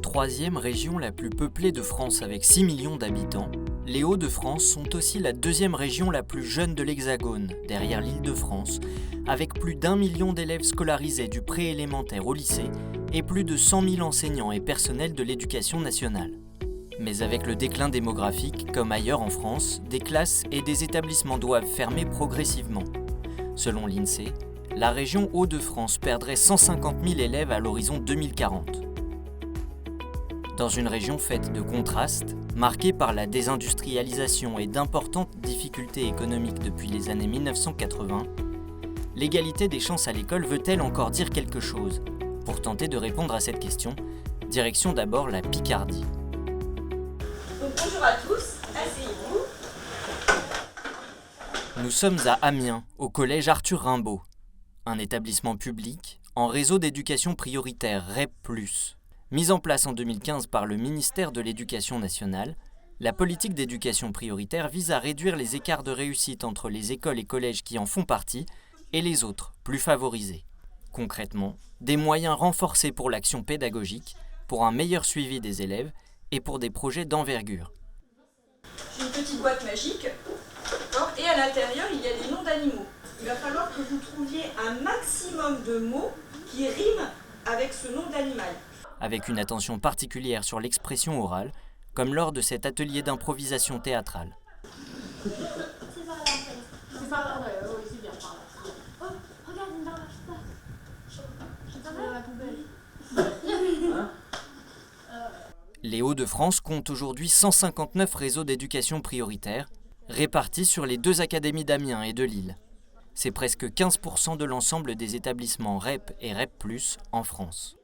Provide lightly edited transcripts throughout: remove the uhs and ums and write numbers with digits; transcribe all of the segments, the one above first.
troisième région la plus peuplée de France avec 6 millions d'habitants, les Hauts-de-France sont aussi la deuxième région la plus jeune de l'Hexagone, derrière l'Île-de-France, avec plus d'1 million d'élèves scolarisés du préélémentaire au lycée et plus de 100 000 enseignants et personnels de l'éducation nationale. Mais avec le déclin démographique, comme ailleurs en France, des classes et des établissements doivent fermer progressivement. Selon l'INSEE, la région Hauts-de-France perdrait 150 000 élèves à l'horizon 2040. Dans une région faite de contrastes, marquée par la désindustrialisation et d'importantes difficultés économiques depuis les années 1980, l'égalité des chances à l'école veut-elle encore dire quelque chose? Pour tenter de répondre à cette question, direction d'abord la Picardie. Donc, bonjour à tous, asseyez-vous. Nous sommes à Amiens, au collège Arthur Rimbaud, un établissement public en réseau d'éducation prioritaire REP+. Mise en place en 2015 par le ministère de l'Éducation nationale, la politique d'éducation prioritaire vise à réduire les écarts de réussite entre les écoles et collèges qui en font partie et les autres, plus favorisés. Concrètement, des moyens renforcés pour l'action pédagogique, pour un meilleur suivi des élèves et pour des projets d'envergure. J'ai une petite boîte magique, et à l'intérieur, il y a des noms d'animaux. Il va falloir que vous trouviez un maximum de mots qui riment avec ce nom d'animal. Avec une attention particulière sur l'expression orale, comme lors de cet atelier d'improvisation théâtrale. C'est par là, oui, c'est bien par là. Oh, regarde, une barre là. Je t'en dans la poubelle. Les Hauts-de-France comptent aujourd'hui 159 réseaux d'éducation prioritaire, répartis sur les 2 académies d'Amiens et de Lille. C'est presque 15% de l'ensemble des établissements REP et REP+, en France.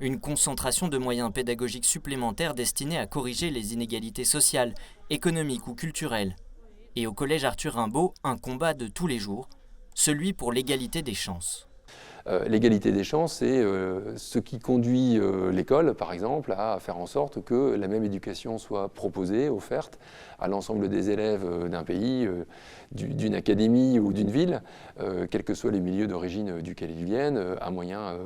Une concentration de moyens pédagogiques supplémentaires destinés à corriger les inégalités sociales, économiques ou culturelles. Et au collège Arthur Rimbaud, un combat de tous les jours, celui pour l'égalité des chances. L'égalité des chances, c'est ce qui conduit l'école, par exemple, à faire en sorte que la même éducation soit proposée, offerte à l'ensemble des élèves d'un pays, d'une académie ou d'une ville, quels que soient les milieux d'origine duquel ils viennent, à moyens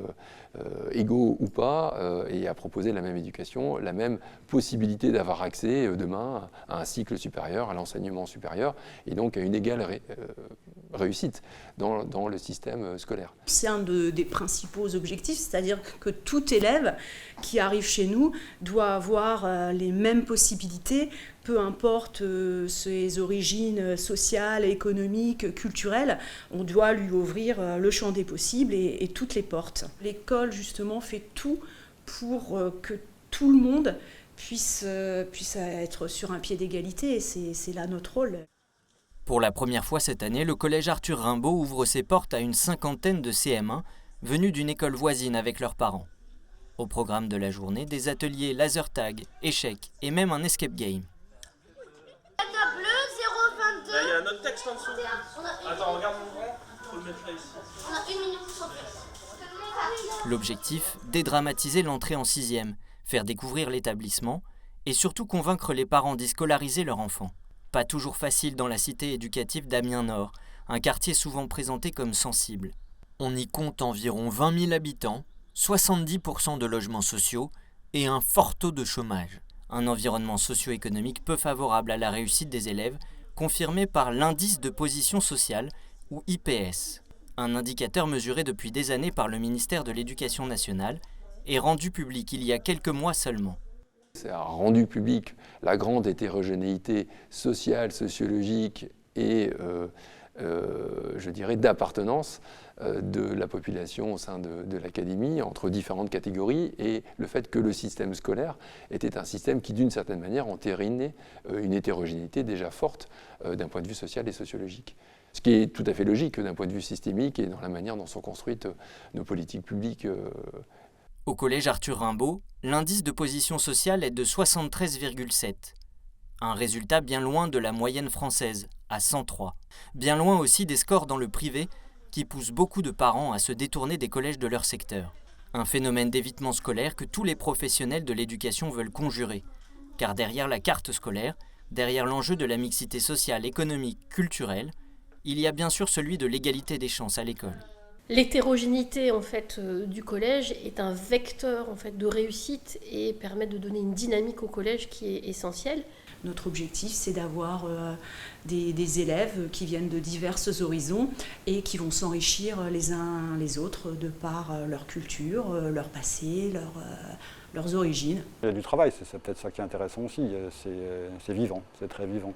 égaux ou pas, et à proposer la même éducation, la même possibilité d'avoir accès demain à un cycle supérieur, à l'enseignement supérieur, et donc à une égale réussite dans le système scolaire. C'est un des principaux objectifs, c'est-à-dire que tout élève qui arrive chez nous doit avoir les mêmes possibilités, peu importe ses origines sociales, économiques, culturelles, on doit lui ouvrir le champ des possibles et toutes les portes. L'école, justement, fait tout pour que tout le monde puisse être sur un pied d'égalité, et c'est là notre rôle. Pour la première fois cette année, le collège Arthur Rimbaud ouvre ses portes à une cinquantaine de CM1 venus d'une école voisine avec leurs parents. Au programme de la journée, des ateliers laser tag, échecs et même un escape game. Table bleue, 0,22. Il y a un autre texte en dessous. Attends, regarde mon grand, faut le mettre là ici. On a 1 minute sans plus. L'objectif, dédramatiser l'entrée en 6e, faire découvrir l'établissement et surtout convaincre les parents d'y scolariser leur enfant. Pas toujours facile dans la cité éducative d'Amiens-Nord, un quartier souvent présenté comme sensible. On y compte environ 20 000 habitants, 70% de logements sociaux et un fort taux de chômage. Un environnement socio-économique peu favorable à la réussite des élèves, confirmé par l'indice de position sociale, ou IPS. Un indicateur mesuré depuis des années par le ministère de l'Éducation nationale et rendu public il y a quelques mois seulement. Ça a rendu public la grande hétérogénéité sociale, sociologique et, je dirais, d'appartenance de la population au sein de l'académie, entre différentes catégories, et le fait que le système scolaire était un système qui, d'une certaine manière, entérinait une hétérogénéité déjà forte d'un point de vue social et sociologique. Ce qui est tout à fait logique d'un point de vue systémique et dans la manière dont sont construites nos politiques publiques. Au collège Arthur Rimbaud, l'indice de position sociale est de 73,7. Un résultat bien loin de la moyenne française, à 103. Bien loin aussi des scores dans le privé, qui poussent beaucoup de parents à se détourner des collèges de leur secteur. Un phénomène d'évitement scolaire que tous les professionnels de l'éducation veulent conjurer. Car derrière la carte scolaire, derrière l'enjeu de la mixité sociale, économique, culturelle, il y a bien sûr celui de l'égalité des chances à l'école. L'hétérogénéité en fait, du collège est un vecteur en fait, de réussite et permet de donner une dynamique au collège qui est essentielle. Notre objectif, c'est d'avoir des élèves qui viennent de divers horizons et qui vont s'enrichir les uns les autres de par leur culture, leur passé, leurs origines. Il y a du travail, c'est peut-être ça qui est intéressant aussi, c'est vivant, c'est très vivant.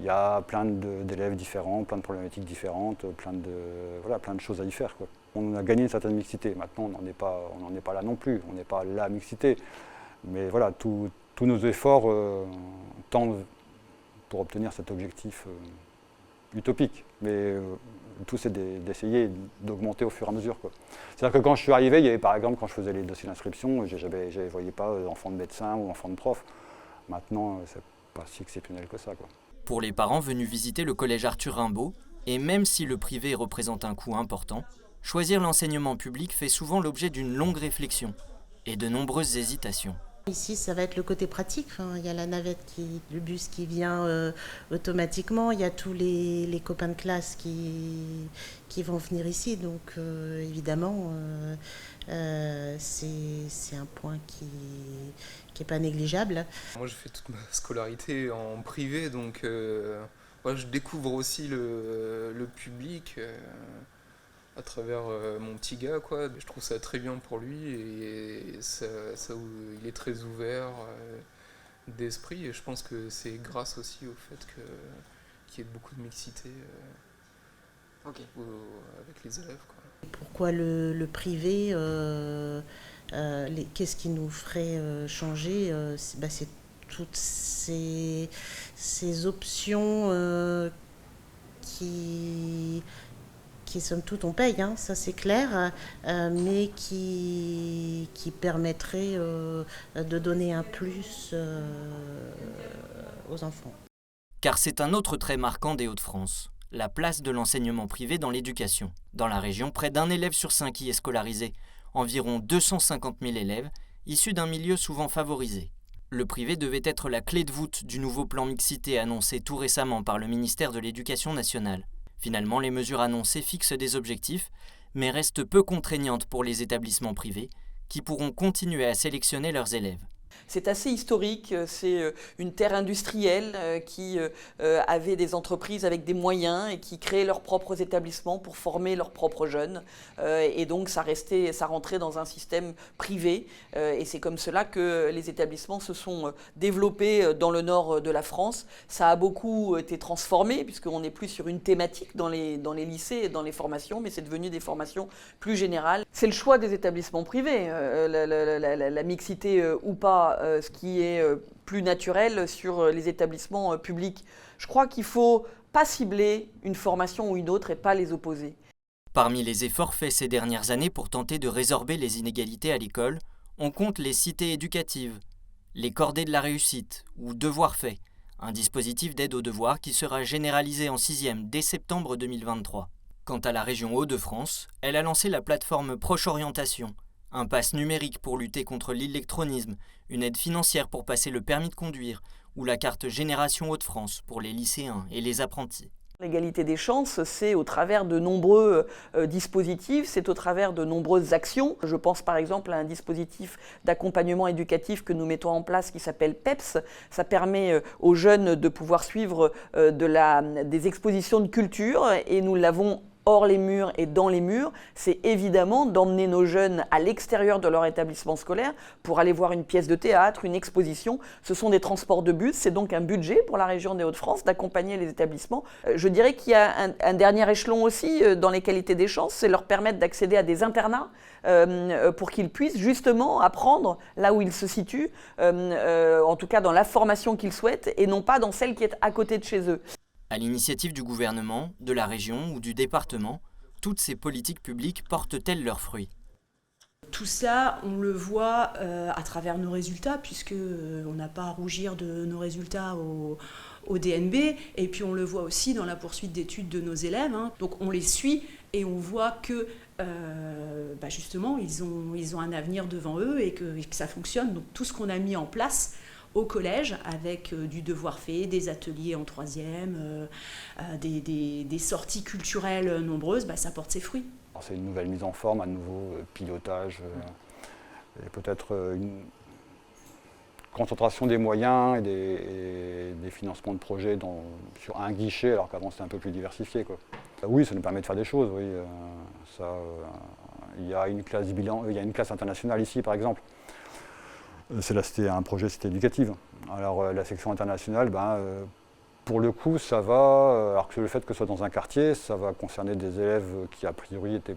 Il y a plein d'élèves différents, plein de problématiques différentes, plein de choses à y faire, quoi. On a gagné une certaine mixité, maintenant on n'en est pas là non plus, on n'est pas la mixité. Mais voilà, tous nos efforts tendent pour obtenir cet objectif utopique. Mais le tout, c'est d'essayer d'augmenter au fur et à mesure, quoi. C'est-à-dire que quand je suis arrivé, il y avait par exemple, quand je faisais les dossiers d'inscription, je ne voyais pas enfants de médecins ou enfants de profs. Maintenant, c'est pas si exceptionnel que ça, quoi. Pour les parents venus visiter le collège Arthur Rimbaud, et même si le privé représente un coût important, choisir l'enseignement public fait souvent l'objet d'une longue réflexion et de nombreuses hésitations. Ici, ça va être le côté pratique. Enfin, il y a la navette, le bus qui vient automatiquement. Il y a tous les copains de classe qui vont venir ici. Donc, évidemment, c'est un point qui n'est pas négligeable. Moi, j'ai fait toute ma scolarité en privé, donc moi, je découvre aussi le public à travers mon petit gars, quoi. Je trouve ça très bien pour lui et il est très ouvert d'esprit et je pense que c'est grâce aussi au fait qu'il y ait beaucoup de mixité avec les élèves, quoi. Pourquoi le privé qu'est-ce qui nous ferait changer c'est toutes ces options qui somme toute on paye, hein, ça c'est clair, mais qui permettraient de donner un plus aux enfants. Car c'est un autre trait marquant des Hauts-de-France, la place de l'enseignement privé dans l'éducation. Dans la région, près d'un élève sur 5 y est scolarisé, environ 250 000 élèves, issus d'un milieu souvent favorisé. Le privé devait être la clé de voûte du nouveau plan mixité annoncé tout récemment par le ministère de l'Éducation nationale. Finalement, les mesures annoncées fixent des objectifs, mais restent peu contraignantes pour les établissements privés, qui pourront continuer à sélectionner leurs élèves. C'est assez historique, c'est une terre industrielle qui avait des entreprises avec des moyens et qui créaient leurs propres établissements pour former leurs propres jeunes. Et donc ça rentrait dans un système privé. Et c'est comme cela que les établissements se sont développés dans le nord de la France. Ça a beaucoup été transformé puisqu'on n'est plus sur une thématique dans les lycées et dans les formations, mais c'est devenu des formations plus générales. C'est le choix des établissements privés, la mixité ou pas. Ce qui est plus naturel sur les établissements publics. Je crois qu'il ne faut pas cibler une formation ou une autre et pas les opposer. Parmi les efforts faits ces dernières années pour tenter de résorber les inégalités à l'école, on compte les cités éducatives, les cordées de la réussite ou devoirs faits, un dispositif d'aide aux devoirs qui sera généralisé en 6e dès septembre 2023. Quant à la région Hauts-de-France, elle a lancé la plateforme Proche Orientation, un pass numérique pour lutter contre l'illectronisme, une aide financière pour passer le permis de conduire ou la carte Génération Hauts-de-France pour les lycéens et les apprentis. L'égalité des chances, c'est au travers de nombreux dispositifs, c'est au travers de nombreuses actions. Je pense par exemple à un dispositif d'accompagnement éducatif que nous mettons en place qui s'appelle PEPS. Ça permet aux jeunes de pouvoir suivre des expositions de culture et nous l'avons hors les murs et dans les murs, c'est évidemment d'emmener nos jeunes à l'extérieur de leur établissement scolaire pour aller voir une pièce de théâtre, une exposition. Ce sont des transports de bus, c'est donc un budget pour la région des Hauts-de-France d'accompagner les établissements. Je dirais qu'il y a un dernier échelon aussi dans l'égalité des chances, c'est leur permettre d'accéder à des internats pour qu'ils puissent justement apprendre là où ils se situent, en tout cas dans la formation qu'ils souhaitent et non pas dans celle qui est à côté de chez eux. À l'initiative du gouvernement, de la région ou du département, toutes ces politiques publiques portent-elles leurs fruits ? Tout ça, on le voit à travers nos résultats, puisqu'on n'a pas à rougir de nos résultats au DNB, et puis on le voit aussi dans la poursuite d'études de nos élèves. Donc on les suit et on voit que justement, ils ont un avenir devant eux et que ça fonctionne. Donc tout ce qu'on a mis en place au collège, avec du devoir fait, des ateliers en 3e, des sorties culturelles nombreuses, ça porte ses fruits. C'est une nouvelle mise en forme, un nouveau pilotage et peut-être une concentration des moyens et des financements de projets sur un guichet, alors qu'avant c'était un peu plus diversifié, quoi. Oui, ça nous permet de faire des choses, oui. Il y a une classe bilan, il y a une classe internationale ici, par exemple. C'était un projet cité éducative. Alors la section internationale, pour le coup, ça va, alors que le fait que ce soit dans un quartier, ça va concerner des élèves qui a priori n'étaient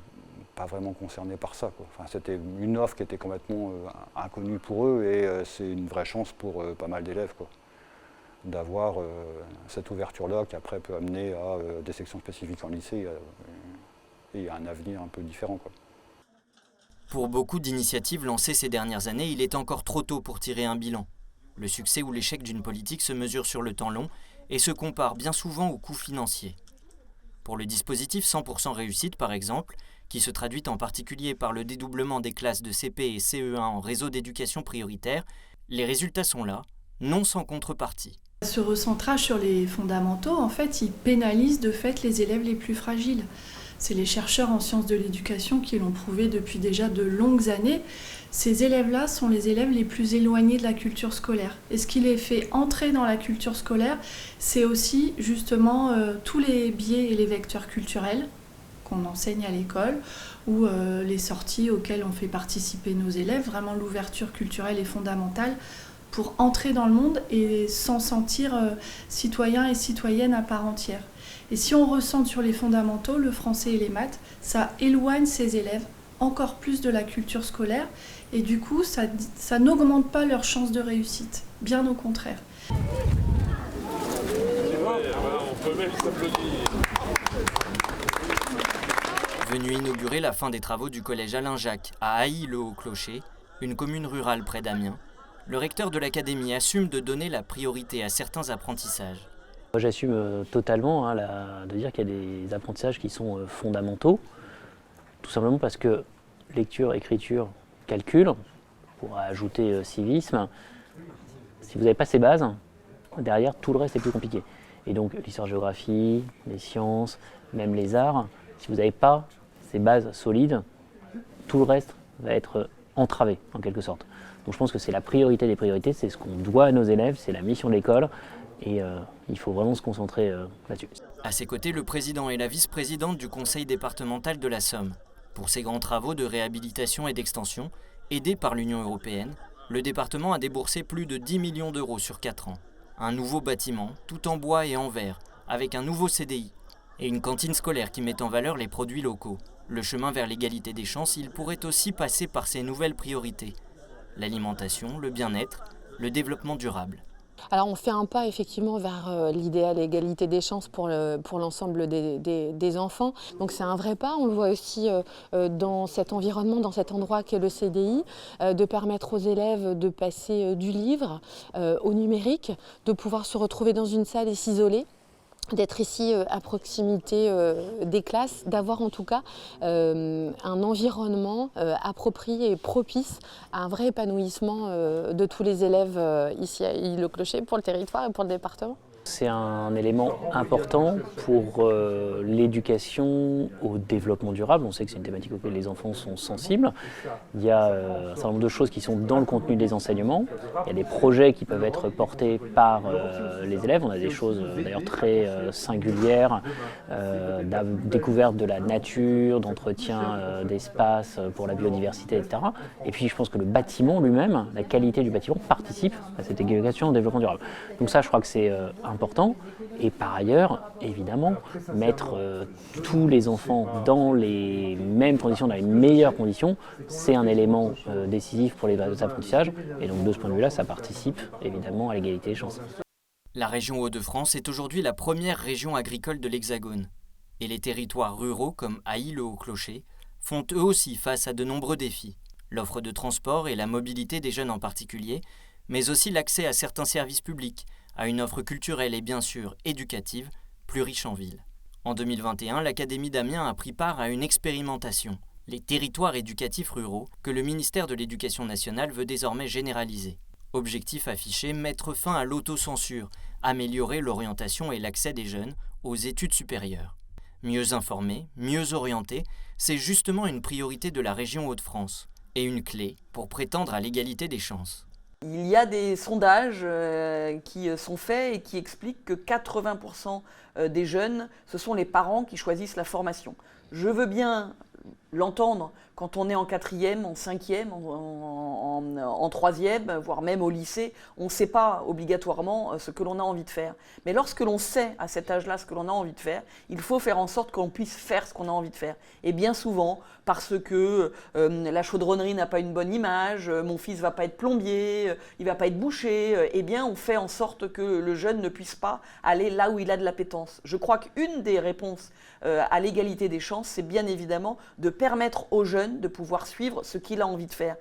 pas vraiment concernés par ça, quoi. Enfin, c'était une offre qui était complètement inconnue pour eux et c'est une vraie chance pour pas mal d'élèves, quoi, d'avoir cette ouverture-là qui après peut amener à des sections spécifiques en lycée et à un avenir un peu différent, quoi. Pour beaucoup d'initiatives lancées ces dernières années, il est encore trop tôt pour tirer un bilan. Le succès ou l'échec d'une politique se mesure sur le temps long et se compare bien souvent aux coûts financiers. Pour le dispositif 100% réussite par exemple, qui se traduit en particulier par le dédoublement des classes de CP et CE1 en réseau d'éducation prioritaire, les résultats sont là, non sans contrepartie. Ce recentrage sur les fondamentaux, en fait, il pénalise de fait les élèves les plus fragiles. C'est les chercheurs en sciences de l'éducation qui l'ont prouvé depuis déjà de longues années. Ces élèves-là sont les élèves les plus éloignés de la culture scolaire. Et ce qui les fait entrer dans la culture scolaire, c'est aussi justement tous les biais et les vecteurs culturels qu'on enseigne à l'école, ou les sorties auxquelles on fait participer nos élèves. Vraiment, l'ouverture culturelle est fondamentale pour entrer dans le monde et s'en sentir citoyen et citoyenne à part entière. Et si on recentre sur les fondamentaux, le français et les maths, ça éloigne ces élèves encore plus de la culture scolaire et du coup, ça n'augmente pas leurs chances de réussite, bien au contraire. Venu inaugurer la fin des travaux du collège Alain Jacques à Hailly-le-Haut-Clocher, une commune rurale près d'Amiens, le recteur de l'académie assume de donner la priorité à certains apprentissages. J'assume totalement de dire qu'il y a des apprentissages qui sont fondamentaux, tout simplement parce que lecture, écriture, calcul, pour ajouter civisme, si vous n'avez pas ces bases, derrière tout le reste est plus compliqué. Et donc l'histoire-géographie, les sciences, même les arts, si vous n'avez pas ces bases solides, tout le reste va être entravé en quelque sorte. Donc je pense que c'est la priorité des priorités, c'est ce qu'on doit à nos élèves, c'est la mission de l'école. Et il faut vraiment se concentrer là-dessus. À ses côtés, le président et la vice-présidente du conseil départemental de la Somme. Pour ces grands travaux de réhabilitation et d'extension, aidés par l'Union européenne, le département a déboursé plus de 10 millions d'euros sur 4 ans. Un nouveau bâtiment, tout en bois et en verre, avec un nouveau CDI. Et une cantine scolaire qui met en valeur les produits locaux. Le chemin vers l'égalité des chances, il pourrait aussi passer par ces nouvelles priorités. L'alimentation, le bien-être, le développement durable. Alors on fait un pas effectivement vers l'idéal égalité des chances pour l'ensemble des enfants. Donc c'est un vrai pas, on le voit aussi dans cet environnement, dans cet endroit qu'est le CDI, de permettre aux élèves de passer du livre au numérique, de pouvoir se retrouver dans une salle et s'isoler. D'être ici à proximité des classes, d'avoir en tout cas un environnement approprié et propice à un vrai épanouissement de tous les élèves ici à Hailly-le-Clocher pour le territoire et pour le département. C'est un élément important pour l'éducation au développement durable. On sait que c'est une thématique auquel les enfants sont sensibles. Il y a un certain nombre de choses qui sont dans le contenu des enseignements. Il y a des projets qui peuvent être portés par les élèves. On a des choses d'ailleurs très singulières, découverte de la nature, d'entretien d'espace pour la biodiversité, etc. Et puis je pense que le bâtiment lui-même, la qualité du bâtiment participe à cette éducation au développement durable. Donc ça, je crois que c'est important. Et par ailleurs, évidemment, mettre tous les enfants dans les mêmes conditions, dans les meilleures conditions, c'est un élément décisif pour les apprentissages. Et donc de ce point de vue-là, ça participe évidemment à l'égalité des chances. La région Hauts-de-France est aujourd'hui la première région agricole de l'Hexagone. Et les territoires ruraux, comme Hailly-le-Haut-Clocher, font eux aussi face à de nombreux défis. L'offre de transport et la mobilité des jeunes en particulier, mais aussi l'accès à certains services publics, à une offre culturelle et bien sûr éducative plus riche en ville. En 2021, l'Académie d'Amiens a pris part à une expérimentation, les territoires éducatifs ruraux, que le ministère de l'Éducation nationale veut désormais généraliser. Objectif affiché, mettre fin à l'autocensure, améliorer l'orientation et l'accès des jeunes aux études supérieures. Mieux informés, mieux orientés, c'est justement une priorité de la région Hauts-de-France et une clé pour prétendre à l'égalité des chances. Il y a des sondages qui sont faits et qui expliquent que 80% des jeunes, ce sont les parents qui choisissent la formation. Je veux bien l'entendre quand on est en 4e, en 5e, en 3e, voire même au lycée, on ne sait pas obligatoirement ce que l'on a envie de faire. Mais lorsque l'on sait à cet âge-là ce que l'on a envie de faire, il faut faire en sorte qu'on puisse faire ce qu'on a envie de faire. Et bien souvent, parce que la chaudronnerie n'a pas une bonne image, mon fils ne va pas être plombier, il ne va pas être boucher, eh bien on fait en sorte que le jeune ne puisse pas aller là où il a de l'appétence. Je crois qu'une des réponses à l'égalité des chances, c'est bien évidemment de permettre aux jeunes de pouvoir suivre ce qu'il a envie de faire.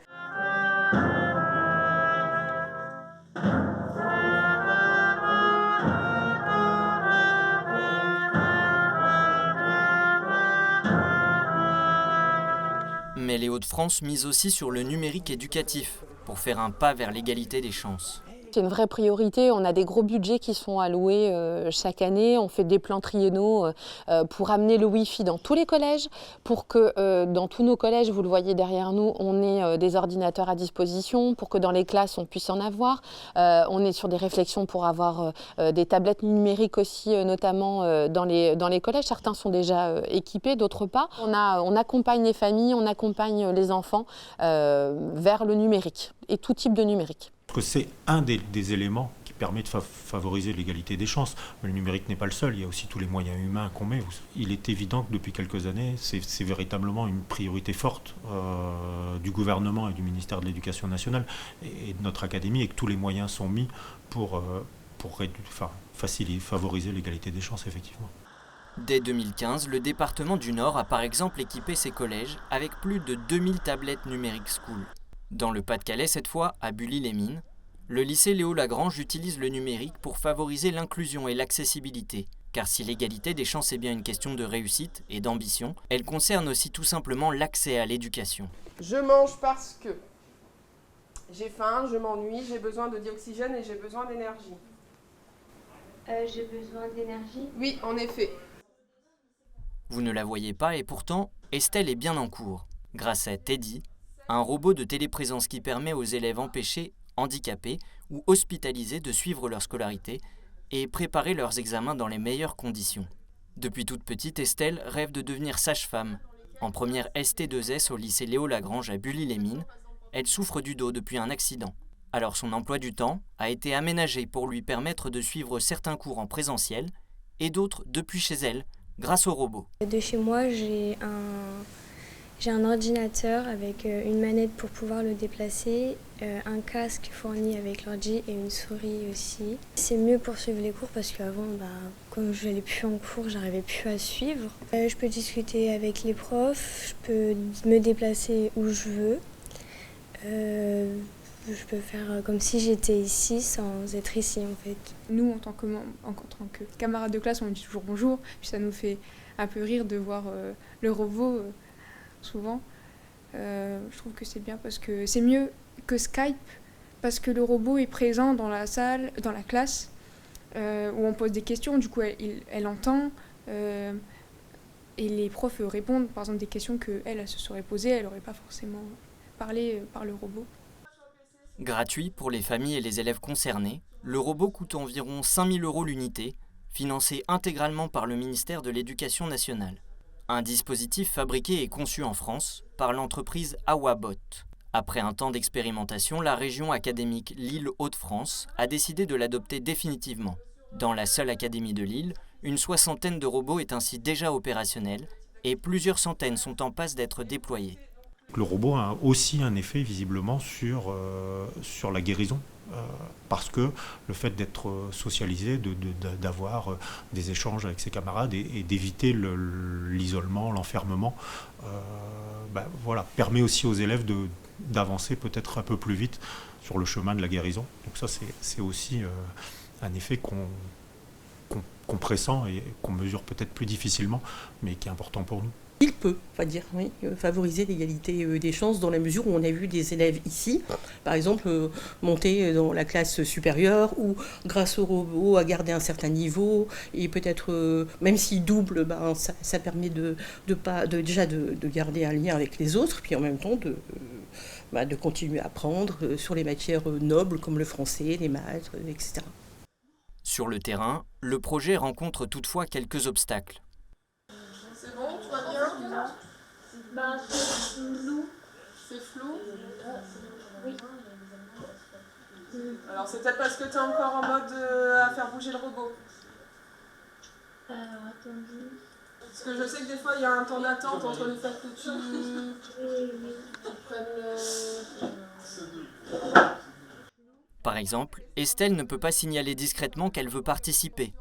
Mais les Hauts-de-France misent aussi sur le numérique éducatif pour faire un pas vers l'égalité des chances. C'est une vraie priorité. On a des gros budgets qui sont alloués chaque année. On fait des plans triennaux pour amener le Wi-Fi dans tous les collèges, pour que dans tous nos collèges, vous le voyez derrière nous, on ait des ordinateurs à disposition, pour que dans les classes, on puisse en avoir. On est sur des réflexions pour avoir des tablettes numériques aussi, notamment dans les collèges. Certains sont déjà équipés, d'autres pas. On accompagne les familles, on accompagne les enfants vers le numérique et tout type de numérique. Que c'est un des éléments qui permet de favoriser l'égalité des chances. Mais le numérique n'est pas le seul, il y a aussi tous les moyens humains qu'on met. Il est évident que depuis quelques années, c'est véritablement une priorité forte du gouvernement et du ministère de l'Éducation nationale et de notre académie, et que tous les moyens sont mis pour favoriser l'égalité des chances, effectivement. Dès 2015, le département du Nord a par exemple équipé ses collèges avec plus de 2000 tablettes numériques school. Dans le Pas-de-Calais, cette fois, à Bully-les-Mines, le lycée Léo-Lagrange utilise le numérique pour favoriser l'inclusion et l'accessibilité. Car si l'égalité des chances est bien une question de réussite et d'ambition, elle concerne aussi tout simplement l'accès à l'éducation. Je mange parce que j'ai faim, je m'ennuie, j'ai besoin de dioxygène et j'ai besoin d'énergie. J'ai besoin d'énergie? Oui, en effet. Vous ne la voyez pas et pourtant, Estelle est bien en cours. Grâce à Teddy, un robot de téléprésence qui permet aux élèves empêchés, handicapés ou hospitalisés de suivre leur scolarité et préparer leurs examens dans les meilleures conditions. Depuis toute petite, Estelle rêve de devenir sage-femme. En première ST2S au lycée Léo-Lagrange à Bully-les-Mines, elle souffre du dos depuis un accident. Alors son emploi du temps a été aménagé pour lui permettre de suivre certains cours en présentiel et d'autres depuis chez elle, grâce au robot. De chez moi, j'ai un ordinateur avec une manette pour pouvoir le déplacer, un casque fourni avec l'ordi et une souris aussi. C'est mieux pour suivre les cours parce qu'avant, comme je n'allais plus en cours, j'arrivais plus à suivre. Je peux discuter avec les profs, je peux me déplacer où je veux. Je peux faire comme si j'étais ici sans être ici en fait. Nous, en tant que camarades de classe, on dit toujours bonjour, puis ça nous fait un peu rire de voir le robot souvent. Je trouve que c'est bien parce que c'est mieux que Skype, parce que le robot est présent dans la salle, dans la classe, où on pose des questions, du coup elle entend, et les profs répondent par exemple des questions qu'elle se serait posées, elle n'aurait pas forcément parlé par le robot. Gratuit pour les familles et les élèves concernés, le robot coûte environ 5 000 € l'unité, financé intégralement par le ministère de l'Éducation nationale. Un dispositif fabriqué et conçu en France par l'entreprise Awabot. Après un temps d'expérimentation, la région académique Lille-Hauts-de-France a décidé de l'adopter définitivement. Dans la seule académie de Lille, une 60aine de robots est ainsi déjà opérationnelle et plusieurs centaines sont en passe d'être déployés. Le robot a aussi un effet visiblement sur la guérison, parce que le fait d'être socialisé, d'avoir des échanges avec ses camarades et d'éviter l'isolement, l'enfermement, permet aussi aux élèves d'avancer peut-être un peu plus vite sur le chemin de la guérison. Donc ça c'est aussi un effet qu'on pressent et qu'on mesure peut-être plus difficilement, mais qui est important pour nous. Il peut, on va dire, oui, favoriser l'égalité des chances dans la mesure où on a vu des élèves ici, par exemple, monter dans la classe supérieure ou grâce au robot à garder un certain niveau et peut-être, même s'il double, ça permet déjà de garder un lien avec les autres, puis en même temps de continuer à apprendre sur les matières nobles comme le français, les maths, etc. Sur le terrain, le projet rencontre toutefois quelques obstacles. C'est bon, tout va bien? C'est flou. C'est flou? Oui. Alors c'est peut-être parce que tu es encore en mode à faire bouger le robot. Alors attendez. Parce que je sais que des fois il y a un temps d'attente entre le fait que tu prennes le... Par exemple, Estelle ne peut pas signaler discrètement qu'elle veut participer.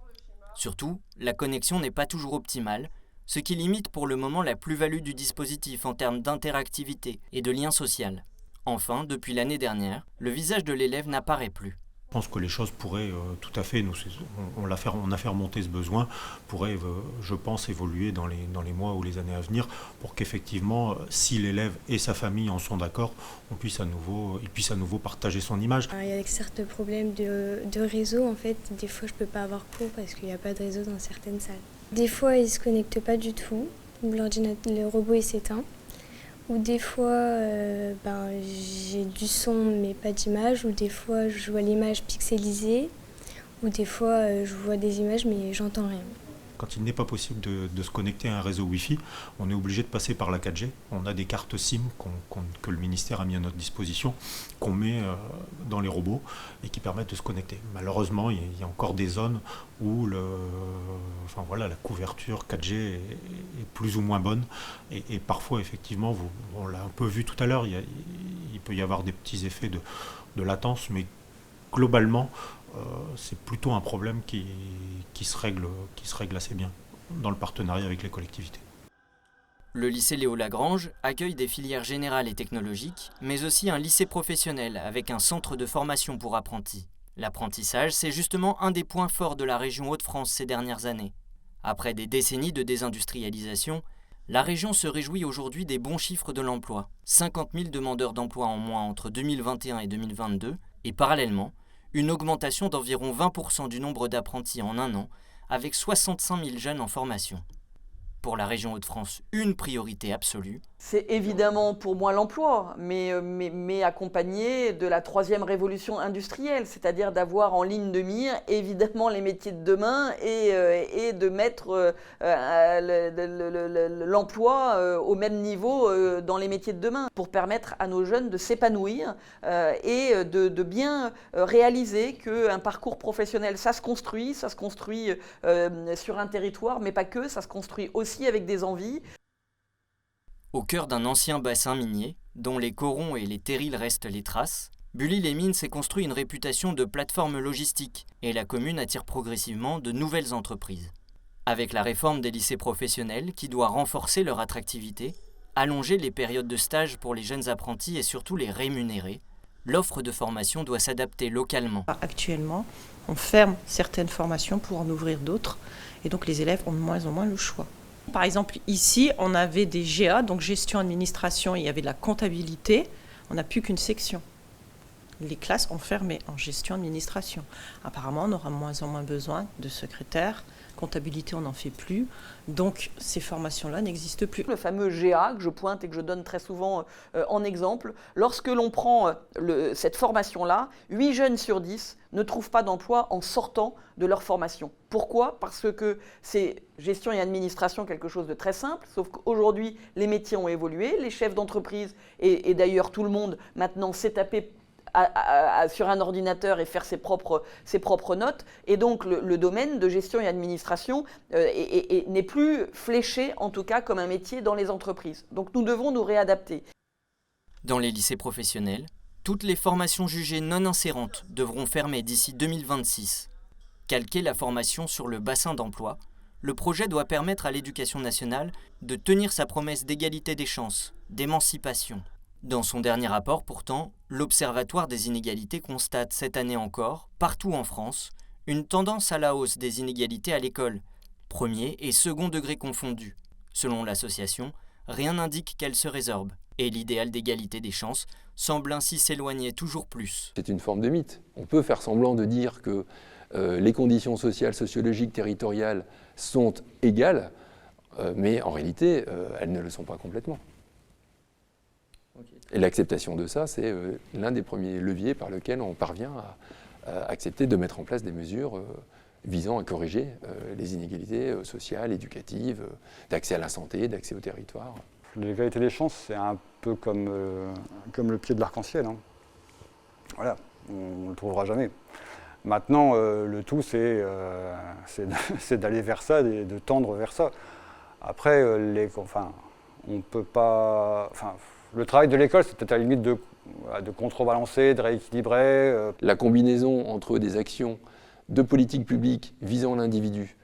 Surtout, la connexion n'est pas toujours optimale, ce qui limite pour le moment la plus-value du dispositif en termes d'interactivité et de lien social. Enfin, depuis l'année dernière, le visage de l'élève n'apparaît plus. Je pense que les choses pourraient tout à fait, on a fait remonter ce besoin, pourraient, je pense, évoluer dans les mois ou les années à venir pour qu'effectivement, si l'élève et sa famille en sont d'accord, il puisse à nouveau partager son image. Il y a certains problèmes de réseau, en fait. Des fois, je ne peux pas avoir cours parce qu'il n'y a pas de réseau dans certaines salles. Des fois, il ne se connecte pas du tout, le robot il s'éteint. Ou des fois, j'ai du son mais pas d'image. Ou des fois, je vois l'image pixelisée. Ou des fois, je vois des images mais j'entends rien. Quand il n'est pas possible de se connecter à un réseau Wi-Fi, on est obligé de passer par la 4G. On a des cartes SIM que le ministère a mis à notre disposition, qu'on met dans les robots et qui permettent de se connecter. Malheureusement, il y a encore des zones où la couverture 4G est plus ou moins bonne. Et parfois, effectivement, on l'a un peu vu tout à l'heure, il peut y avoir des petits effets de latence, mais globalement, c'est plutôt un problème qui se règle assez bien dans le partenariat avec les collectivités. Le lycée Léo Lagrange accueille des filières générales et technologiques, mais aussi un lycée professionnel avec un centre de formation pour apprentis. L'apprentissage, c'est justement un des points forts de la région Hauts-de-France ces dernières années. Après des décennies de désindustrialisation, la région se réjouit aujourd'hui des bons chiffres de l'emploi. 50 000 demandeurs d'emploi en moins entre 2021 et 2022, et parallèlement, une augmentation d'environ 20% du nombre d'apprentis en un an, avec 65 000 jeunes en formation. Pour la région Hauts-de-France, une priorité absolue. C'est évidemment pour moi l'emploi, mais accompagné de la troisième révolution industrielle, c'est-à-dire d'avoir en ligne de mire évidemment les métiers de demain et de mettre l'emploi au même niveau dans les métiers de demain, pour permettre à nos jeunes de s'épanouir et de bien réaliser qu'un parcours professionnel, ça se construit sur un territoire, mais pas que, ça se construit aussi avec des envies. Au cœur d'un ancien bassin minier, dont les corons et les terrils restent les traces, Bully-les-Mines s'est construit une réputation de plateforme logistique et la commune attire progressivement de nouvelles entreprises. Avec la réforme des lycées professionnels qui doit renforcer leur attractivité, allonger les périodes de stage pour les jeunes apprentis et surtout les rémunérer, l'offre de formation doit s'adapter localement. Actuellement, on ferme certaines formations pour en ouvrir d'autres et donc les élèves ont de moins en moins le choix. Par exemple, ici, on avait des GA, donc gestion administration, et il y avait de la comptabilité. On n'a plus qu'une section. Les classes ont fermé en gestion administration. Apparemment, on aura de moins en moins besoin de secrétaires. Comptabilité, on n'en fait plus. Donc, ces formations-là n'existent plus. Le fameux GA que je pointe et que je donne très souvent en exemple, lorsque l'on prend cette formation-là, 8 jeunes sur 10 ne trouvent pas d'emploi en sortant de leur formation. Pourquoi ? Parce que c'est gestion et administration, quelque chose de très simple, sauf qu'aujourd'hui, les métiers ont évolué, les chefs d'entreprise et d'ailleurs tout le monde maintenant s'est tapé sur un ordinateur et faire ses propres notes. Et donc le domaine de gestion et administration n'est plus fléché, en tout cas, comme un métier dans les entreprises. Donc nous devons nous réadapter. Dans les lycées professionnels, toutes les formations jugées non insérantes devront fermer d'ici 2026. Calquer la formation sur le bassin d'emploi, le projet doit permettre à l'Éducation nationale de tenir sa promesse d'égalité des chances, d'émancipation. Dans son dernier rapport, pourtant, l'Observatoire des inégalités constate cette année encore, partout en France, une tendance à la hausse des inégalités à l'école, premier et second degré confondus. Selon l'association, rien n'indique qu'elle se résorbe, et l'idéal d'égalité des chances semble ainsi s'éloigner toujours plus. C'est une forme de mythe. On peut faire semblant de dire que les conditions sociales, sociologiques, territoriales sont égales, mais en réalité, elles ne le sont pas complètement. Et l'acceptation de ça, c'est l'un des premiers leviers par lequel on parvient à accepter de mettre en place des mesures visant à corriger les inégalités sociales, éducatives, d'accès à la santé, d'accès au territoire. L'égalité des chances, c'est un peu comme le pied de l'arc-en-ciel. Hein. Voilà, on ne le trouvera jamais. Maintenant, le tout, c'est d'aller vers ça, de tendre vers ça. Après, on peut pas... le travail de l'école, c'est peut-être à la limite de contrebalancer, de rééquilibrer. La combinaison entre des actions de politique publique visant l'individu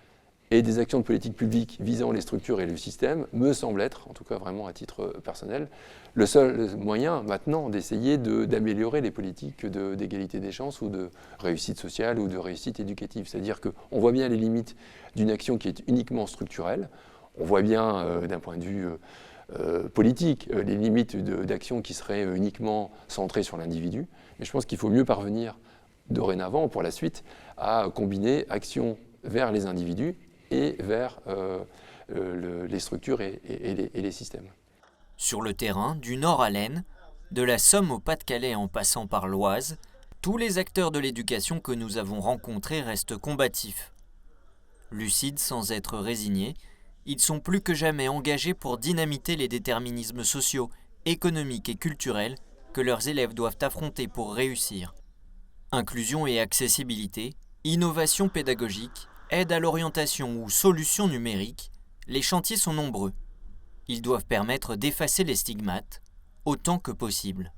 et des actions de politique publique visant les structures et le système me semble être, en tout cas vraiment à titre personnel, le seul moyen maintenant d'essayer d'améliorer les politiques d'égalité des chances ou de réussite sociale ou de réussite éducative. C'est-à-dire qu'on voit bien les limites d'une action qui est uniquement structurelle, on voit bien d'un point de vue politique les limites d'actions qui seraient uniquement centrées sur l'individu, mais je pense qu'il faut mieux parvenir dorénavant, pour la suite, à combiner action vers les individus et vers les structures et les systèmes. Sur le terrain, du Nord à l'Aisne, de la Somme au Pas-de-Calais en passant par l'Oise, tous les acteurs de l'éducation que nous avons rencontrés restent combatifs. Lucides sans être résignés, ils sont plus que jamais engagés pour dynamiter les déterminismes sociaux, économiques et culturels que leurs élèves doivent affronter pour réussir. Inclusion et accessibilité, innovation pédagogique, aide à l'orientation ou solutions numériques, les chantiers sont nombreux. Ils doivent permettre d'effacer les stigmates autant que possible.